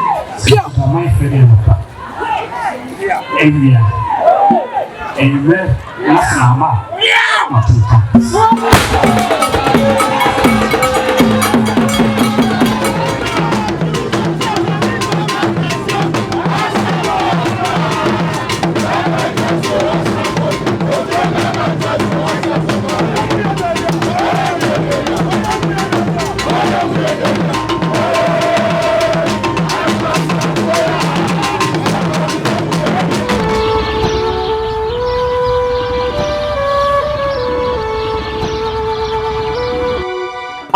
My friend, and red, that's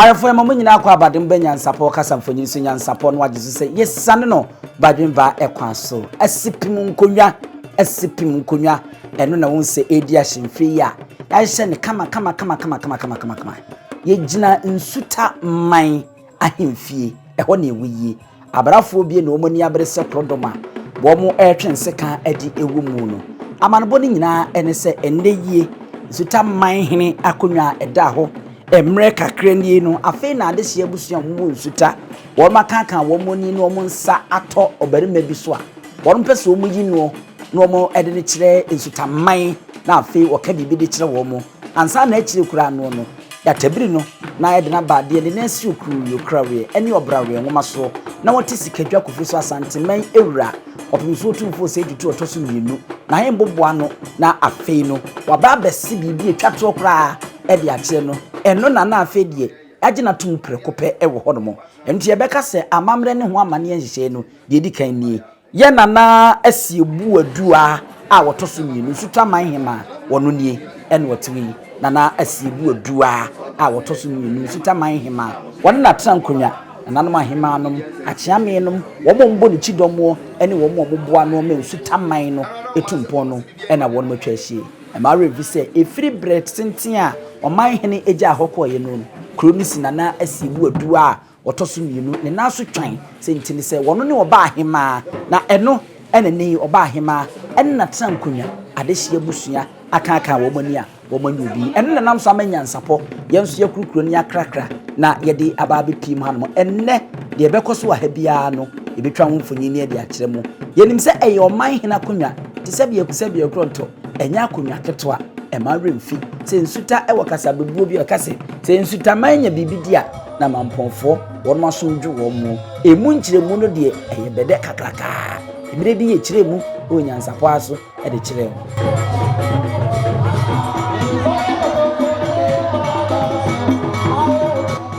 Arafo mama nyina akwa abadem ba Nyansapo kasa mfonyin so Nyansapo no wagye so sɛ yesane no badwen ba ekwa so asipim nkonwa eno na won se edi ahemfie ya hyɛ ne kama yegyina nsuta man ahemfie ɛhɔ na ewuyi abrafo bie na omoni abrese prodoma bo mo ɛtwen seka adi ewu mu no amanbo ne nyina ene sɛ enne yie nsuta man hene akonwa ɛda ho emre kakra nie no afei na ade hye abusua mu nsuta won makaka won moni no mo nsa atɔ obarima bi so a won pɛ so mu yi no mo ede ne kyerɛ nsuta man na afei wɔka bibi de kyerɛ won mo ansa na akyire kura no ya tabiri no na ede na baade de na si okuru yokrawe ene obrawe nwoma so na wote sikadwa kofi so asanteman ewura opimso tumfo se tutu otoso mienu na he mboboa no na afei no waba besi bibi etwato kura ede akyere no eno na afei die agina tum prekope ewo hodomo enti ye beka se amamre ne ho amane nhyehyɛ no de di kan nie ye na asiebu adua a wotoso mienu nsuta man hema wono nie ene wotewi na asiebu adua a wotoso mienu nsuta man hema wono na trankonya nanom ahema anom akyeame nom wo bombo ne chidomo ene wo moboa no me nsuta man no etumpo no ena wono matwa ahie ma revi se efiri bread senten a oman hene eja ahokɔ ye no kronisi na asiebu adua a wotoso mienu ne naso twan sentini se wono ne oba ahema na eno ene ne oba ahema ene na trankonya adehye abusua akaka wo mani a wo mani obi ene nam so amanyansapo yenso yakurukuro ne akrakra na yede ababe pim hanom enne de bekoso wa ha bia no ebetwa ho mfonyini e de akyere mu yenim se eye oman hena konwa te se bia kronto enya konwa ketwa e ma remfi se nsuta e wakasa bebuo bi akase se nsuta manya bibidia na mamponfo won maso ndwu wo mu emu nkyere mu no de eye bede kakraka emire bi ye kyere mu o Nyansapo aso e de kyere mu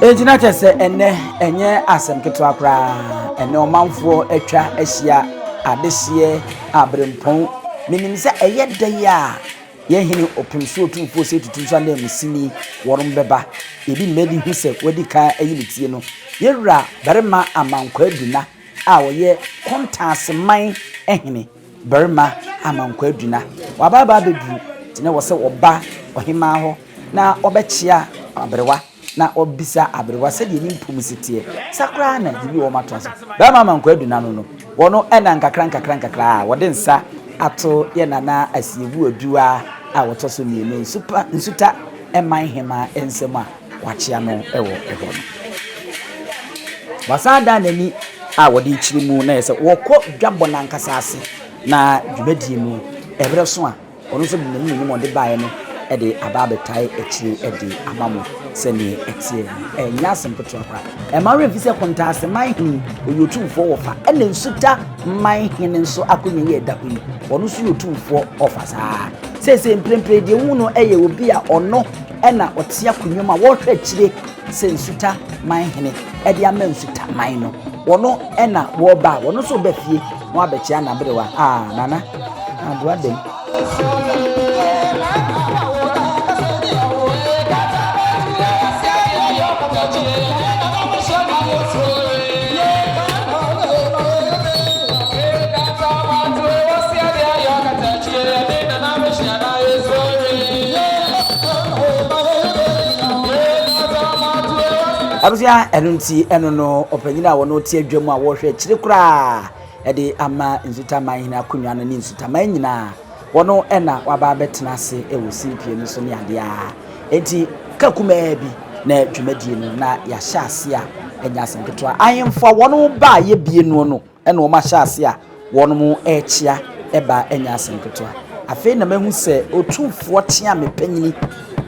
ejina chese enne enye asem ketwa kra enne omanfo atwa ahia adehye abrempon minim se eye dan a ye hene opimso otumfo se tutunso na musini worum beba ebi medi hu se wadi ka ayi netie no yewura barema amankwa aduna a woye kontas man ehene barema amankwa aduna wababa bedu tine wo se oba ohima ho na obechia abrewa na obisa abrewa se de nimpum sitie sakra na dibi wo matoso barema amankwa aduna no wono ena nkakra wode nsa ato ye nana asiebu adua a wotoso mienu nsuta eman hema ensema wachia no ewo eho basada nani a wode kyiri mu na yese wokɔ dwabɔ nankasa ase na dwumadi mu ebre so a ono so binani mo de bae no e de ababetai ekyiri e de amamo sene etie enya asempetro akwa e ma re fise kontase man hini oyotumfo wofa ene nsuta man hini nso akonye ye da huni ono so yotumfo ofasa sese mprempre de hu no eye obi a ono ena otia kunwoma wo hwe kyire se nsuta man hini e de ama nsuta man no wono ena wo ba wono so ba fie wo abechia na brewa nana adwa dem abusia enunti enono opanyina wono tie adwam a wo hwe kyire kura e de ama nsuta man hina akonwa no ni nsuta man nyina wono ena waba betena ase e wo sipie no so ne ade a enti kakuma bi na dwumadie no na ya hyase a enya asenketwa ayemfo wono ba ye bie no ena wo ma hyase a wono mu echia eba enya asenketwa afei na mahu se otumfo tia mepanyini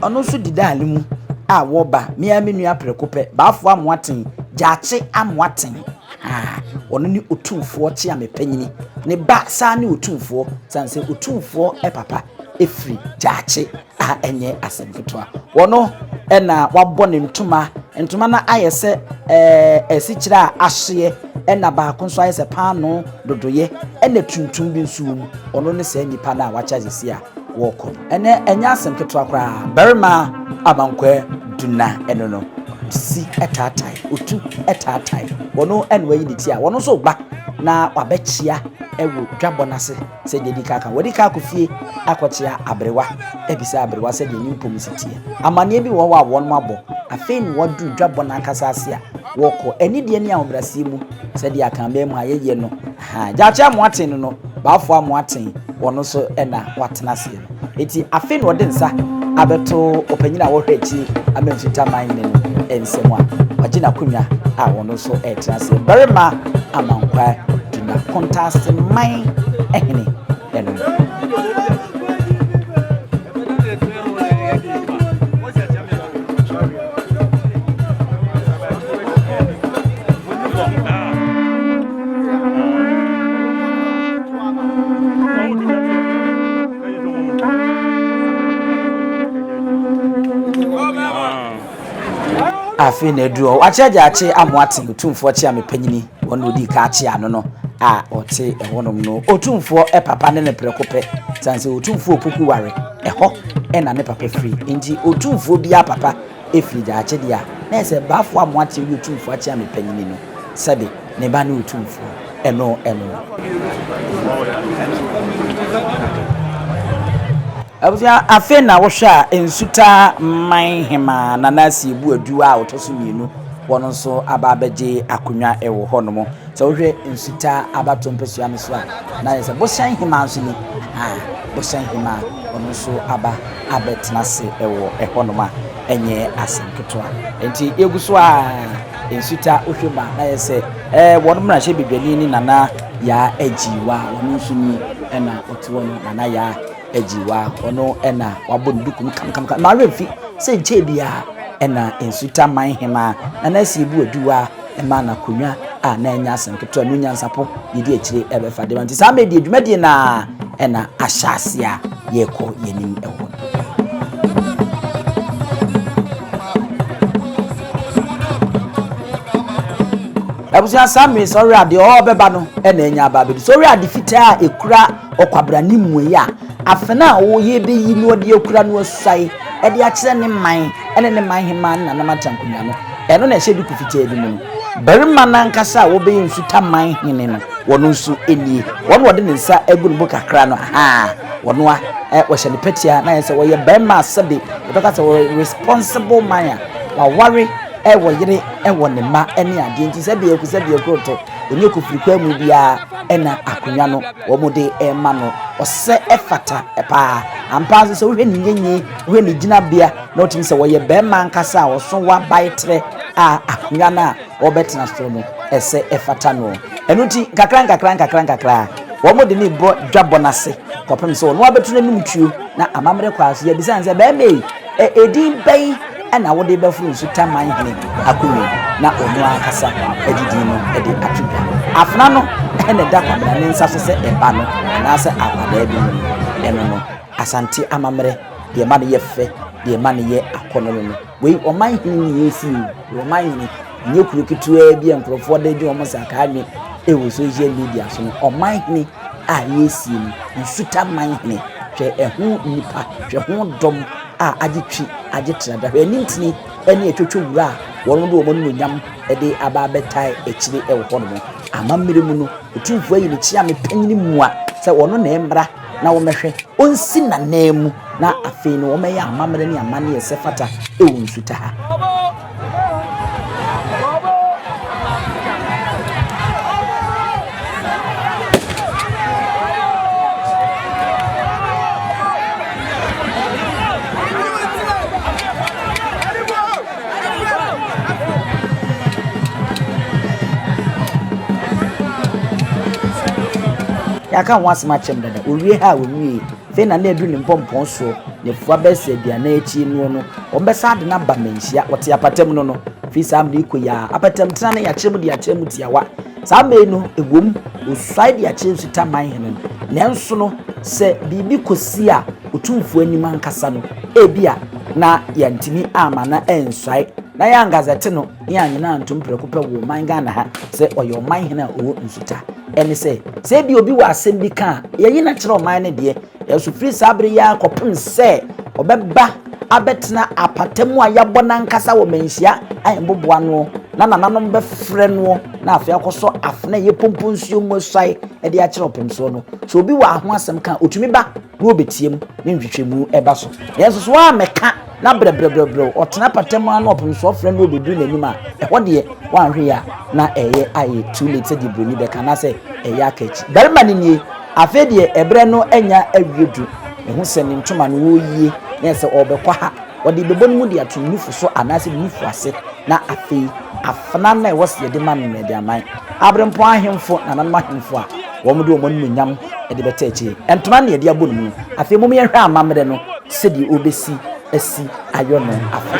ono so didale mu a wo ba mia menua prekope baafo amoaten gyache amoaten wono ni otumfo tia mepanyini ne ba sa ne otumfo sanse otumfo papa efri gyache a enye asenketwa wono ena wabɔ ne ntoma na ayese esikyira ahye ena ba konso ayese paano dodoye ena tuntum bi nsuum ono ne sa nipa na wacha sisi a woko ene enya asenketwa kra berma abankwa duna eno no si etatai otu etatai wono enwe yi ti a wono so gba na wabechia ewo dwabonase se de dikaka wodika akofie akochia abrewa ebisa abrewa se de nimpom sitie amane bi wo wa won mabo afei ni wodu dwabona kasase a woko eni de ni ahobrase mu se de aka be mu ayeye no gyacha moaten no baafo amoaten wono so ena watenase no eti afei ni wode nsa abeto opanyina wo hwechi Nsutamanhene no ensemu a wagina kunwa a wono so etenase barema amankwa na contest mai ehene eno afi na eduo achejache amoaten otumfo chia mepanyini wono di ka chia no a ote ewonom no otumfo papa ne prekope sanse otumfo opoku ware eho na ne papa free nti otumfo bia papa efri gyache dia na ese baafo amoate wi otumfo achia mepanyini no sebe ne ba ne otumfo eno abusia afe na wohwa Nsutamanhene na nasi bu adu a otoso mienu wono so ababeje akonwa ewo honomo so wohwe Nsuta abato mpesua no so a na yesa bosan hima so ni bosan hima wono so abetnase ewo ehonoma enye asenketwa enti eguso a Nsuta ohwema na yesa wono mra hye bedwani ni nana ya ajiwa wono so ni ena otiwono nana ya ajiwa ono ena wabondukum kam ma refi se jebia ena Nsutamanhene na nasi bu aduwa ema na konwa a na enya asenketo no Nyansapo yedi akire ebefa de manti sa medi adwumadi na ena ahyase a yeko yenim ewo abusia sami sorry ade o beba no ena enya ba be sorry ade fita ekura okwabra ni muya afena wo ye be yi no de ekura no asai e de akire ne man ene ne man hema na matankunya no eno na hyedu kufita ebi mu barima na nkasa wo be Nsutamanhene no wono nso enie wono wode ne nsa egu no kakra no wono a wo hye ne petia na yesa wo ye barima asebe wo kasa wo responsible man wa worry wo yire wo ne ma ene ade nti se be ekoto onye kofirikwa mu bia ena akonwa no wo mode ema no ose efata epa ampa so hwe ni nyenye hwe ni gina bia na otim se wo ye barima nkasa wo so wa baitre akonwa na wo betena so no ese efata no enuti kakran wo mode ni bo dwabonase kopem so no abetu na numtuo na amamre kwaso ya bisanze barima edin bai ana wode bafuru Nsutamanhene akonwa na onu akasa edidi no ede atwedwa afna no ene da kwabra ne nsa so se eba no na se awada bi eno no asante amamre de ma ne yefe de ma ne ye akono no we Omanhene yesi Omanhene nye kurukitua bi enkrofo de di omo sakane ewo social media so Omanhene a yesi Nsutamanhene hwe ehu nipa hwe hu dom a agyetra da hwe nintini ene etwetwe wura wono do omo nyam ede aba betai ekire ewo hono amammere mu no otumfo ayi ne chia me panyini mu a se wono na embra na wo mehwe onsi na namu na afei no wo meya amammere ne amane ye sefata ewo Nsuta ha yaka ho asema chem dada owie ha owie fe na na edu ne mpompon so ne fua bese aduana echi no ombesa de na ba menhia wote apatem no fi sam de ikoya apatem tena na ya chem de atem tiawa sambe no egwom oside ya chem Nsutamanhene nenso no se bibi kosi a otumfo anim ankasa no ebia na yantimi ama na enswai na ya ngazete no ya nyina ntompreko pe wo man Ghana ha se oyo Manhene a owo Nsuta ene se bi obi wa asem bi kan ye na kire o man ne de ya so free sabre ya kopem se obeba abetena apatemu a yabɔ nankasa wo menhia ayemboboa no na nananom be frɛ no na afia koso afna ye pomponsuo mu swai e de akire opemso no so obi wa ho asem kan otumi ba na obetiem ne nhwehwemu eba so yeso so wa meka na brebre otena patemu na opemso frɛ no obedu nanim a ɛhɔ de wanhwe ya na ɛyɛ aye too late de broni be kana sɛ ɛyɛ akachi darima ne nie afi de ebre no anya awiedu ehu sɛ ne ntoma no wo yie na sɛ obekwa ha odi bebo mu de ato nufu so anase nufu ase na afi afana na ɛwɔ se de ma no de aman abrempo ahemfo na nanom ahemfo a wo mu de wo mu nyam de beta echi entoma na de abɔ nu afi mu yɛhwɛ amamre no sɛ de obesi asi ayo no afa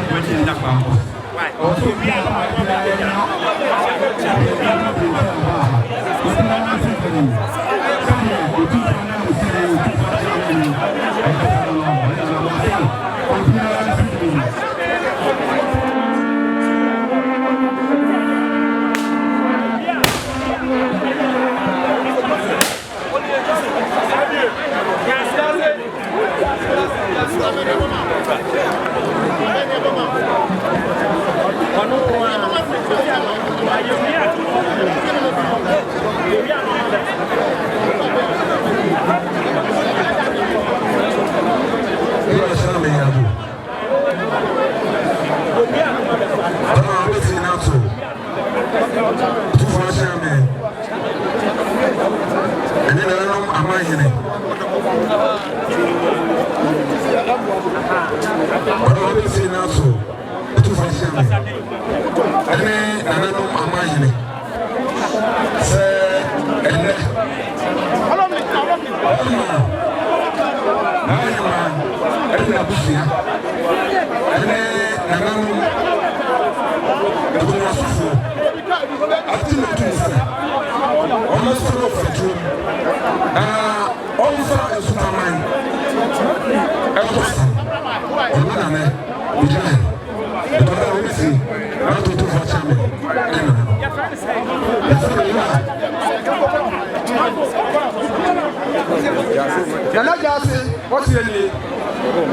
Nana Gyamfi, what's your name?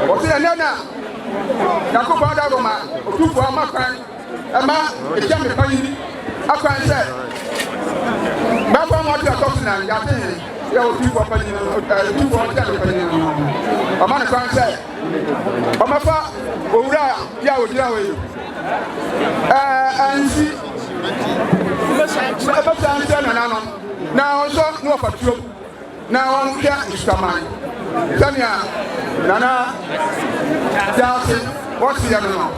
What's your name? Yakubu Adagoma, Otufu Amakwan, Emma, Gyamfi, Akwan said, Baba Mother Cosina, Yatin, Otufu Amakwan said, Omafa, Ura, Yawu, and see, now also no for true. Now on here is Nsutamanhene. Tanya, Nana, Gyamfi, what's the other now?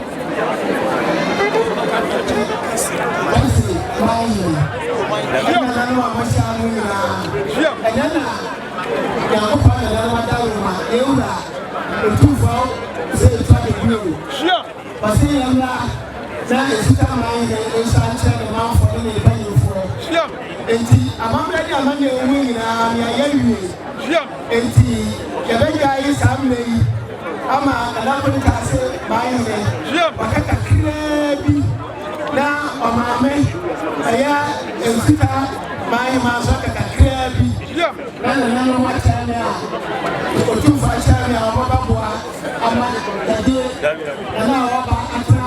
Enti amamre di amanye owu nyina me ayewie enti yebega yi samle yi ama alakoni kase Manhene wakaka krebi na omame aya Nsutamanhene maso kaka krebi na no machana otufa chana obaboa ama dade na oba atra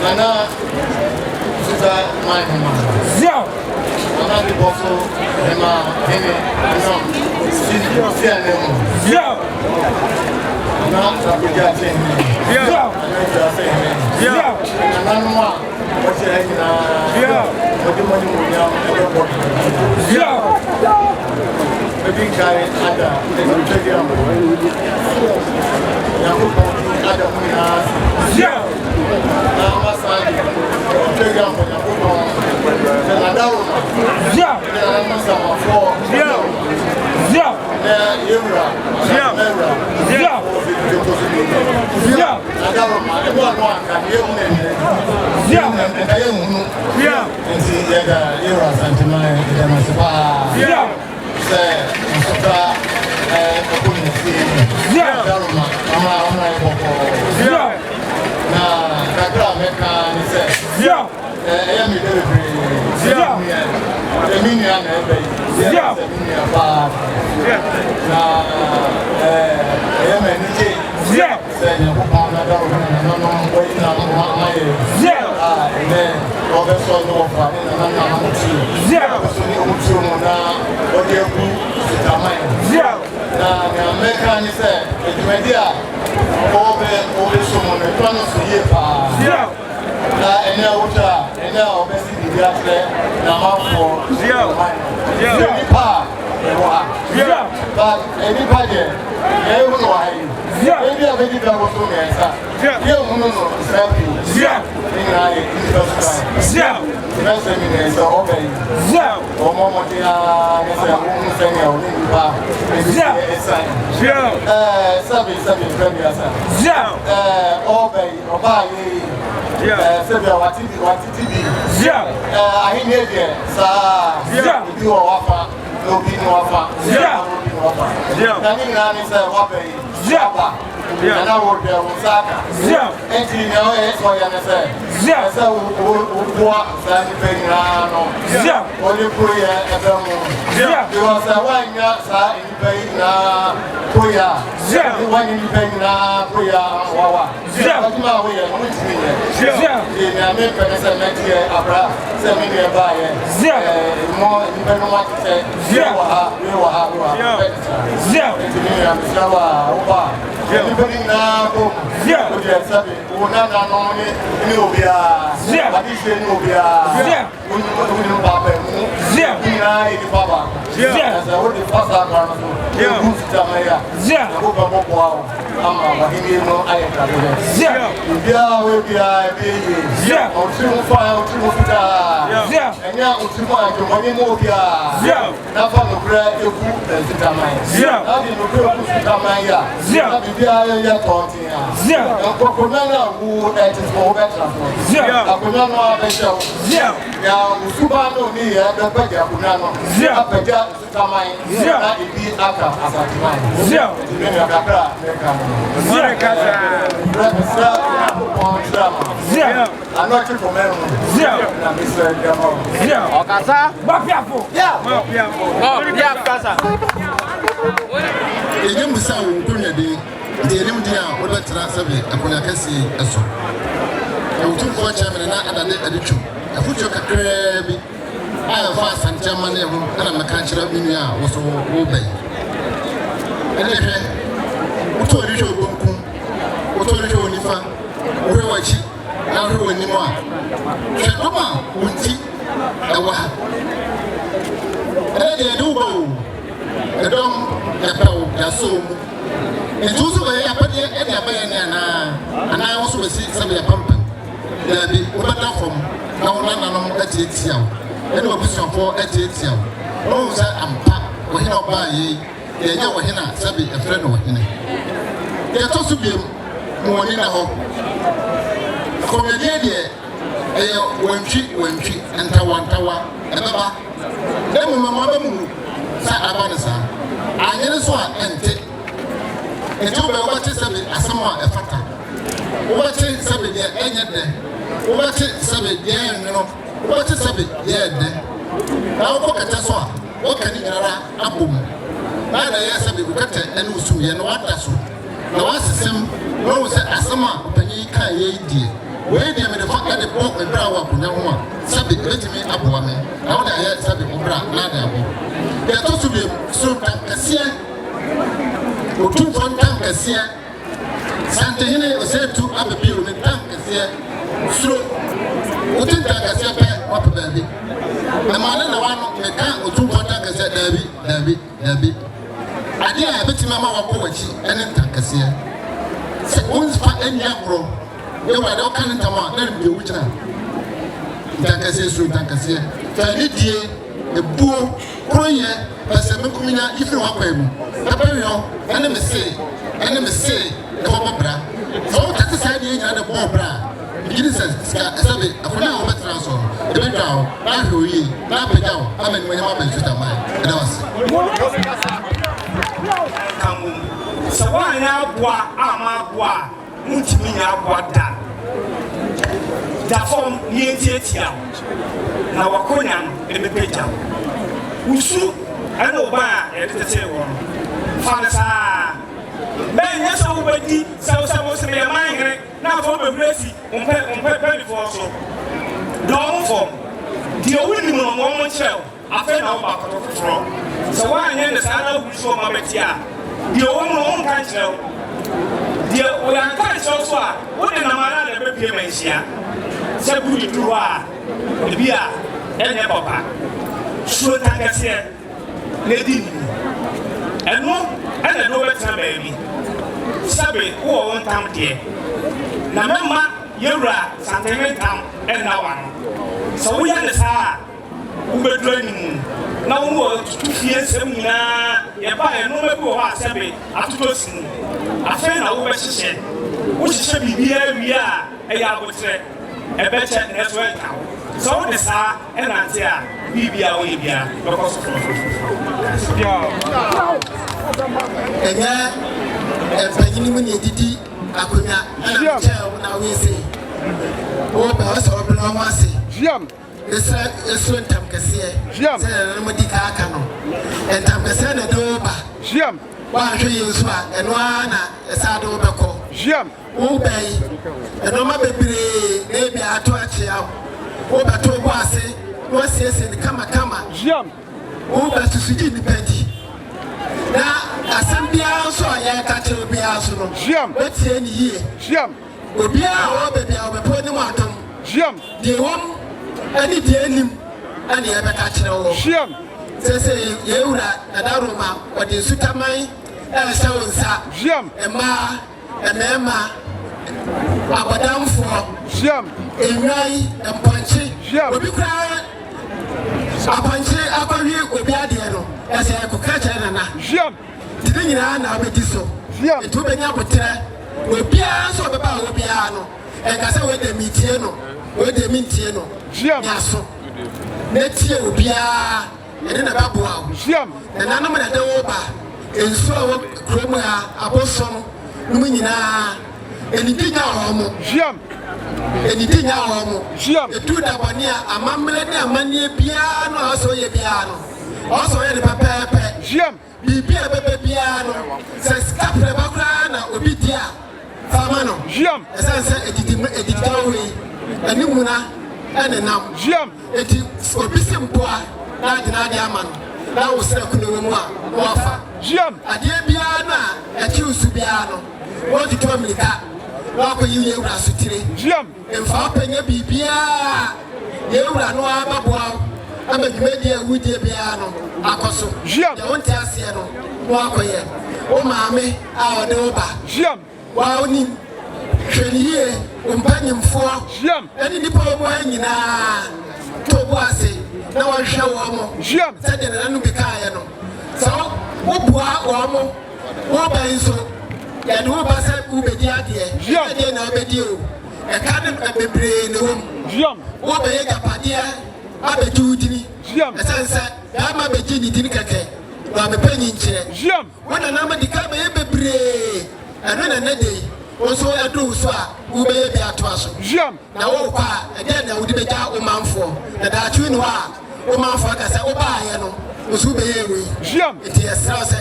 Nana Nsutamanhene. not the bottle, Emma, Henry, yeah. Not that we got in. Yeah. Yeah. And one. What's your head? Yeah. What do you want to do? Yeah. The big guy under the Trigger. Yeah. Now, my son, Trigger for your football. Yeah. Yeah. Yeah. And I would be on Saka. And you know, it's what you say. So, what Sandy Payano? What you put here at the moment? Because I want you in Payna, Puya. You want you Payna, Puya, Wawa. What's my way? I'm with me. In America, next year, Abra, 7 years by more, you don't want to say, everybody now, Asamoah efata. Obache sabe dia enyede. Obache sabe dia no. Obache sabe dia de. Na okokata so a, okani nyara abom. Na na ya sabe ukata enu suye no wada so. Na wasesem no se Asamoah panyi kan ye die. wei deɛ mede fa ɛde bɔ mbra wɔ akonnwa ho a sɛbi ɛbɛtumi aboa me na wode ayɛ sɛbi mbra na ade abɔ deɛ ɛtɔ so biom soro ntam kɛseɛ otumfo ntam kɛseɛ Santehene ɔsɛtu abɛbi wo ne ntam kɛseɛ soro wote ntam kɛseɛ pɛ wɔpɛ baabi ɛma ne na wano meka otumfo ntam kɛseɛ daabi adeɛ a ɛbɛtumi ama wɔkɔ w'akyi ɛne ntam kɛseɛ sɛ wonsfa ani agorɔ yɛwurade woka ne ntam a na ne bia wogyina ntam kɛseɛ soro ntam kɛseɛ fa ne die ebuo koroyɛ pɛsɛ menkominya yifiri wakɔɛ mu ɛbɛwɛ ɛne me see ne bɔbɔ bra sɛ wotate saa deɛ nyina ne bɔɔ bra begini sɛ sɛbe akɔne a wɔbɛtena so no ɛbɛdwa wo na ahwɛ oyi na apagya wo ama nimanyam aba Nsutamanhene ɛda wase sɛ woanyɛ aboa ama aboa a wontumi nyɛ aboa da fam ne yɛntiatia wo na wakɔnya no ɛbɛpagya wo wusu ɛne wo ba a yɛde tetee wɔ no fa no saa bɛnyɛ sɛ wobɛdi sɛ meyɛ manhene na afɔ wobɛbrɛ si mpɛnifoɔ so dɔm fam deɛ wonim no wɔmo nkyerɛ wo afei na woba akɔtɔ foforɔ sɛ woanyɛ ne saa na wohuru so ɔma bɛti a deɛ wɔm no wonka nkyerɛ wo deɛ wɔyɛnka nkyerɛ wo so a wode namara na ɛbɛpie ma nhyia sɛ buru duru hɔ a ebi a ɛnyɛ papa suro tankɛseɛ na ɛdi nini ɛno ɛna ɛde wobɛtena baabi sɛbe wowɔ wo ntam deɛ na mɛma yɛwura Santehene ntam ɛnna wa no sɛ woyɛ ne saa a wobɛduru animu na wo ne wɔ tutu fie nsɛm nyinaa yɛba ɛnoma bi wɔ hɔ a sɛbe atotɔ si mu afei na wobɛhyehyɛ wohyehyɛ biribiara wie a ɛyɛ abotrɛ ɛbɛkyɛ na ɛso ɛnka wo sɛ wode saa ɛnante a biribia woyɛ bia bɛkɔ so ɛnyɛ mpanyini mu ne ɛdidi akonnwa ɛna kyɛɛ wo na woyɛsɛ wobɛ wɔ sɛ wɔbrɛ ho ase ɛsoro ntam kɛseɛ sɛ ɛno mɔdi kaaka no ntam kɛseɛ na ɛde wo ba woanhwɛ yɛ nso a ɛno ara na ɛsaa de wo bɛkɔ wobɛ yi ɛnɔma bebree na ebi ato akyea wo wobɛto wo ase na wasiesie ne kamakama wobɛ susugye nnipa di na asɛm biara nso a yɛka kyerɛ obiara so no wɛtie ne yie obiara a wɔwɔ baabi a wɔbɛpɔ ne mu adom deɛ wɔm ɛne deɛ anim ɛne yɛbɛka kyerɛ wɔ sɛ yɛwura Nadaroma wɔde Nsutaman ɛhyɛ wo nsa mmaa mmarima abɔdamfoɔ enwan mpɔnkye obi koraa apɔnkye akɔhwe obi adeɛ no ɛsɛ ɛkɔka kyerɛ nana tiri nyinaa na wobɛdi so nti wobɛnya abotrɛ na obiara nso ɔbɛba a obiara no ɛnka sɛ wɔde metie no wɔde mentie no nyaso na tie obiara ɛne na bɛboa wo nananom na de wo ba nsuo a wɔ kurom a abosom no mu nyinaa ɛnidi nya wɔ mo ɛnidi nya wɔ mo ɛtu da bɔne a amammerɛ ne amanneɛ biara no a ɔsɛ ɔyɛ biara no ɔsɛ ɔyɛ ne pɛpɛɛpɛ biribi a ɛbɛbɛ biara no sɛ sika prɛba koraa na obi di a fama no ɛsiane sɛ ɛdidida wo yi ɛnimu na ɛne nam ɛti obi si mpoa na agyina ade ama no na wo srɛ kono wɔ mu a na wafa adeɛ biara no a ɛkye wo su biara no wɔdetɔ mmirika na wakɔyi yɛwura asotire mfa wopɛnyɛ biribiara yɛwura no abɛboa wo ama dwumadi a wudie biara no akɔ so deɛ wonte aseɛ no na wakɔyɛ wo maame a ɔde wo ba waa wonim hwɛ ne yie wo mpanyimfoɔ ɛne nnipa wɔ mu ha nyinaa to bo ase na wɔhwɛ wɔn mo sɛdeɛ nananom bi kaeɛ no sɛ woboa wɔn mo wobɛn nso yɛde wo ba sɛ wobɛdi adeɛ adeɛ na wobɛdi o ɛka ne bebree ne wom wobɛyɛ gyapadeɛ abɛgye wo dini ɛsiane sɛ bɛama bɛgye ne dini kɛkɛ na wabɛpɛ nyinkyerɛ wo nanam de ka bɛyɛ bebree ɛno na nɛ de wo nso ɛduru so a wobɛyɛ bi atoa so na wowokɔ a ɛdeɛ na wode bɛgya wo manfoɔ na daakyewe ne hɔ a wo manfoɔ aka sɛ wobaayɛ no wo so wobɛyɛ wei nti yɛserɛ wo sɛ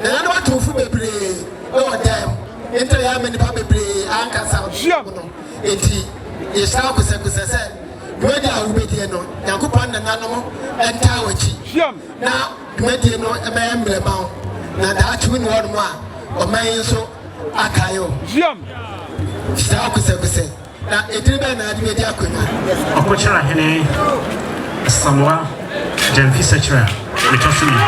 nana no watomfo bebree ɛwɔ dɛm yɛntɛ yɛ ama nnipa bebree ankasa no nti yɛhyɛ akosɛkosɛ sɛ dwumadie a wobɛdie no nyankopɔn nananom ɛntaa w'akyi na dwumadie no ɛbɛyɛ mmerɛma wo na daakye ne hɔ nom a ɔman yi nso akae wo hyɛ akosɛkosɛ na ɛdiri bɛɛ na ade bɛdi akonnwa Okokyiriahene Asamoah Gyamfi Sekyere metɔso yi no.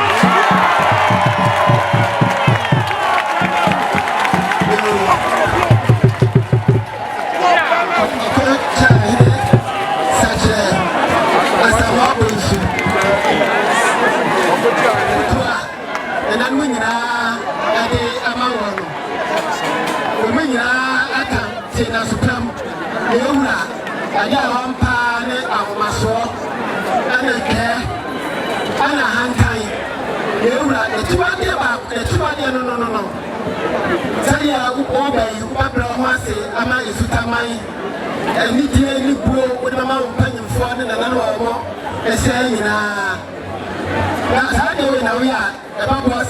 Sadia Obey, Wabra, Ama Nsutamanhene, and Nidia Nibu with a mountain for another more. They say, that's how we are about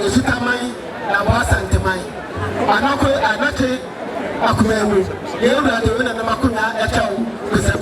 Nsutamanhene, Nabas and Tamai. Anake, Akumu, you are doing a Makuna, a chow, Kusa.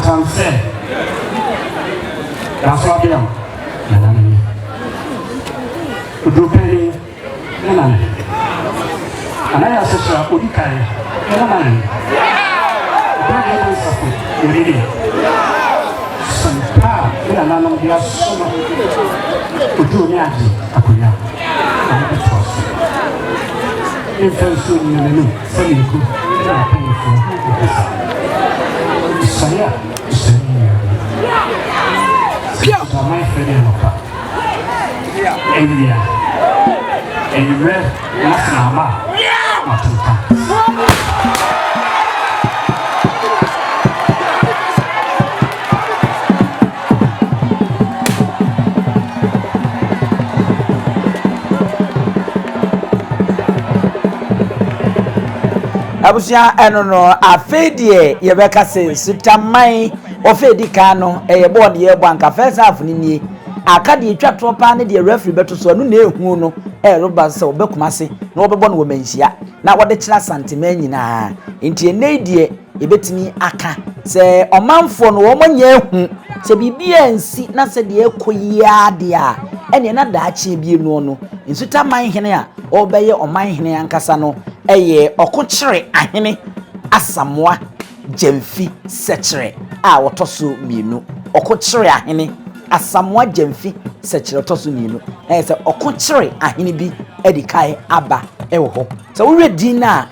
Can't say that's what I am. Do penny, and I asked her, Udikai, some power in a man of your summer to do Yaji, Appiah, and it was. Infants soon in the new, so you could pay for Sekyere. My friend in India, and you read Nsutamanhene. Abusia eno no afedie yebeka se Nsutamanhene ofedi ka no board ye banka first half ni nie akade etwa to pa ne de referee beto so no na ehu no roba se obekuma se na obebo no womanhia na wode kira santema nyina enti enedie ebetimi aka se omanfo no wo manya ehu se bibia nsi na se de ekoyia de a ene na daache bie no Nsutamanhene a obeye omanhene ankasa no Okokyiriahene Asamoah Gyamfi Sekyere a wotoso mienu Okokyiriahene Asamoah Gyamfi Sekyere toso mienu se Okokyiriahene bi edikai aba wo ho so wo redin na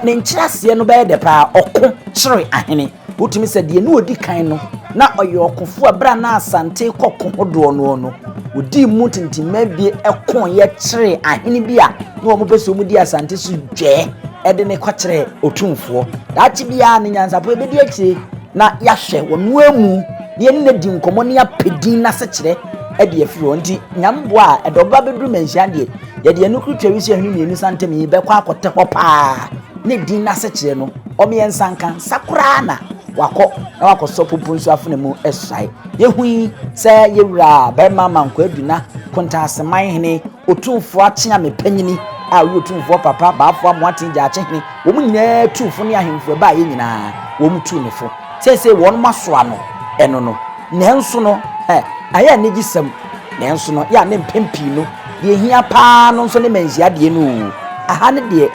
ne nkyerase no be de pa Okokyiriahene wotumi se de ne odikan no na oye okofo abra na asante kokko hodo no odi mu tintima bi ekon ye kyere ahene bi a na wo beso mu di asante so dwe ede ne kwakyere otumfo daachi bia ne nyansapo ebedi akire na yahwe wono amu ne ne di nkomo ne apedin na Sekyere ɛde afiri nti nyambo a ɛdɔba beduru menhia de yɛde enukru twawisi ahwe mienu santem yi bɛkɔ akɔte hɔ paa ne din na Sekyere no ɔmeyɛ nsanka sakura na wakɔ na wakɔsɔ popo nso afene mu ɛsai yehui sɛ yewura bɛma manko aduna Nsutamanhene otumfo akyea mepanyini a wo otumfo papa baafo amoaten gya akyehene wo mu nyinaa tumfo ne ahemfo ba ye nyinaa wo mu tu ne fo sese wɔn masoa no ɛno no nanso no ayɛ ne gisam nanso no ya ne mpempi no de hia paa no nso ne manhia de no aha ne de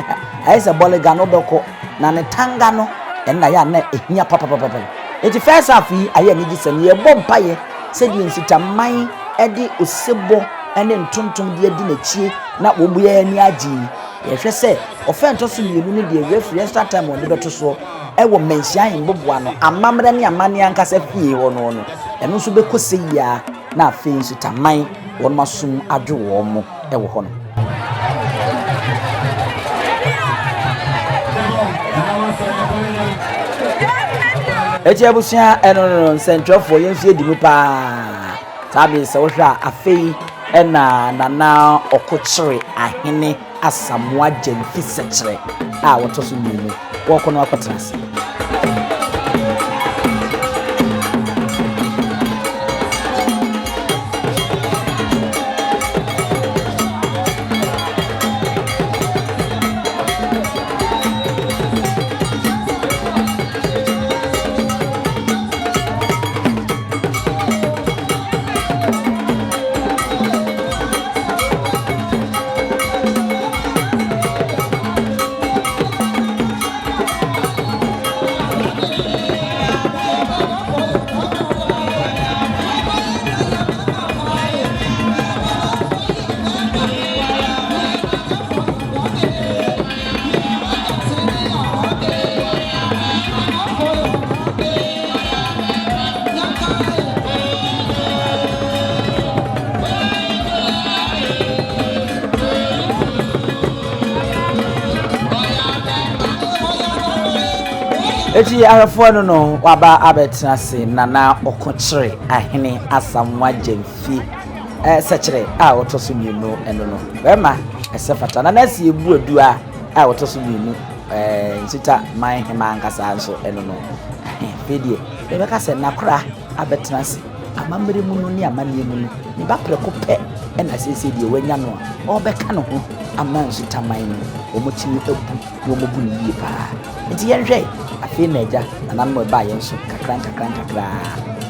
ayɛ bolega no bɛkɔ na ne tanga no ɛna ya na ehia papa eti first half yi ayɛ ne gisam ye bɔ mpaye sɛ de Nsutaman ɛde osebo ɛne ntontom de adi n'achie na wo mu yɛ ani agye yɛhwɛ sɛ ɔfɛ ntoso mienu ne de referee extra time on de bɛto so ɛwɔ manhia hemboboa no amamra ne amane ankasa fie hɔ no ɛno nso bɛkɔ sɛ yia na afei Nsutaman wɔn masum adwo wɔn mo ɛwɔ hɔ no eti abusua ɛno nsɛntwɛfo yɛmfie di mu paa tabi sɛ wohwɛ a afei ɛna nana Okokyiriahene Asamoah Gyamfi Sekyere a wɔtɔ so mienu wɔkɔ no akɔtena ase eti ahwefo no waba abetena se nana Okokyiriahene Asamoah Gyamfi Sekyere a wotoso mienu eno no bema esefata nana si ebu adua a wotoso mienu Nsutamanhene ankasa nso eno no fedie beka se nakora abetena se amamre mu no ne amane mu no ne ba preko pɛ ɛna sese die wanya no a ɔbɛka no ho ama Nsutaman no omotimi abu no mobu ne yie paa nti yɛhwɛ afei na agya nanam ba yɛn so kakra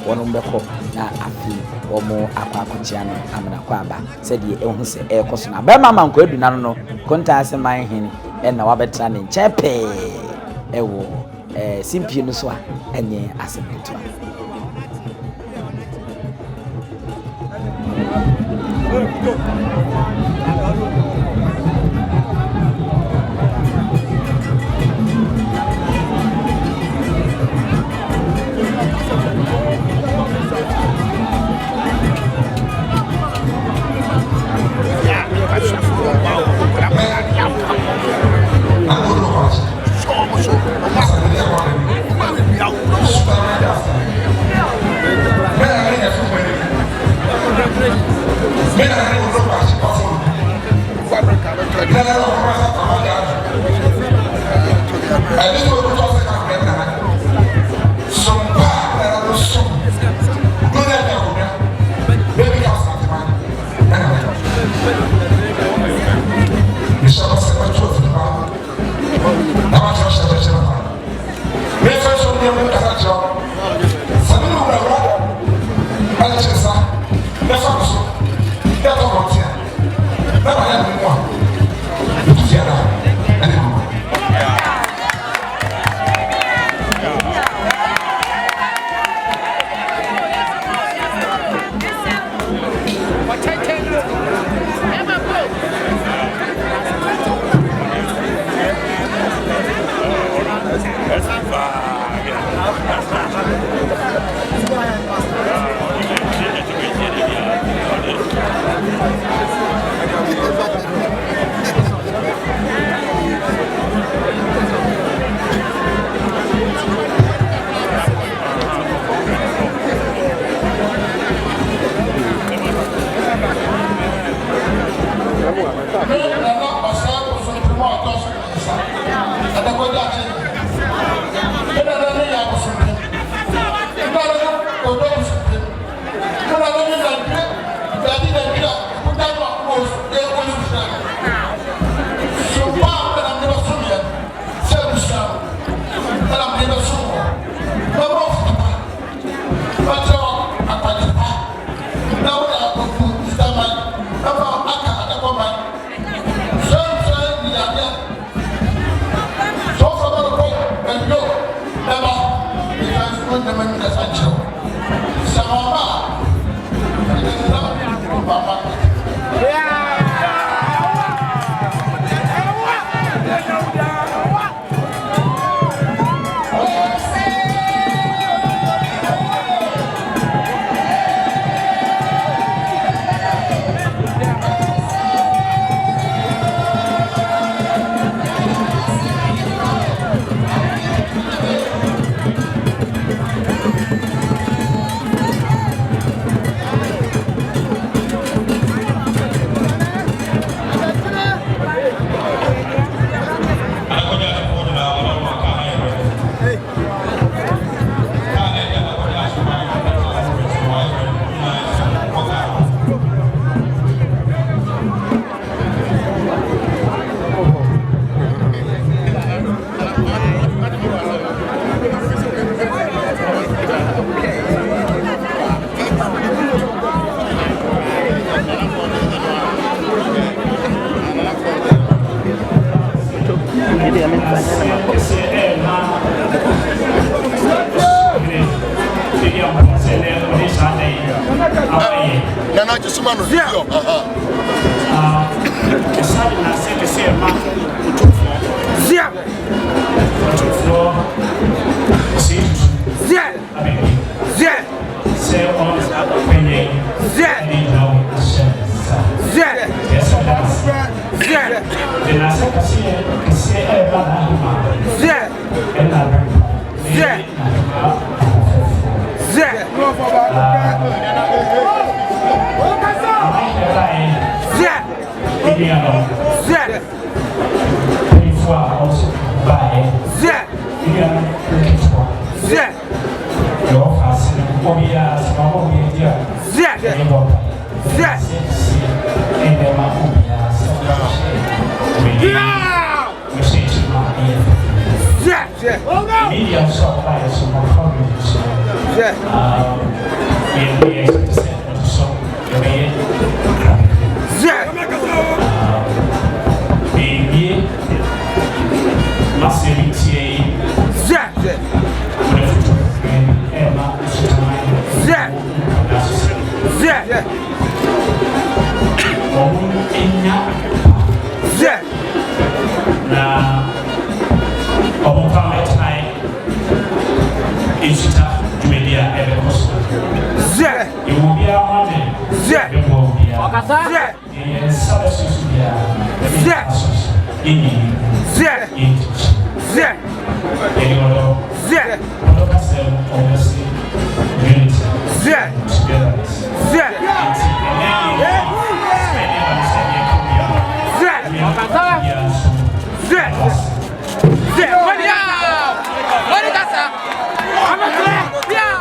wɔn mbɛkɔ na afei wɔn akɔkyea no amana kɔ aba sɛdeɛ ɛho sɛ ɛkɔ so na bɛma manko aduna no Nsutamanhene ɛna wabɛtena ne nkyɛn pɛɛ ɛwɔ simpie no so a ɛnyɛ asɛm ketewa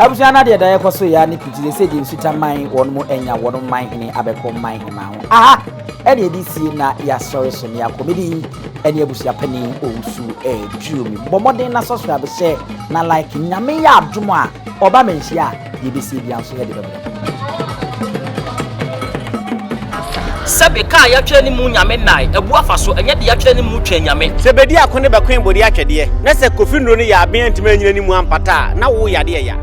Abusana de da ekoso ya ni pitire se di Nsutamanhene won mo enya won manhene abeko manhene ma ho aha ene edisi na ya sorry so ne akomedi ene abusia pani onsu juomi bomoden na soso abese na like nyame ya adwomo a oba menhia ye besi bia nso ya de bebe sebe ka ya twa ni mu nyame nai ebu afaso enye de ya twa ni mu twa nyame sebedi akone be kwen bodi atwede na se kofi nro ni ya aben ntime nyina ni mu ampata na wo yade ya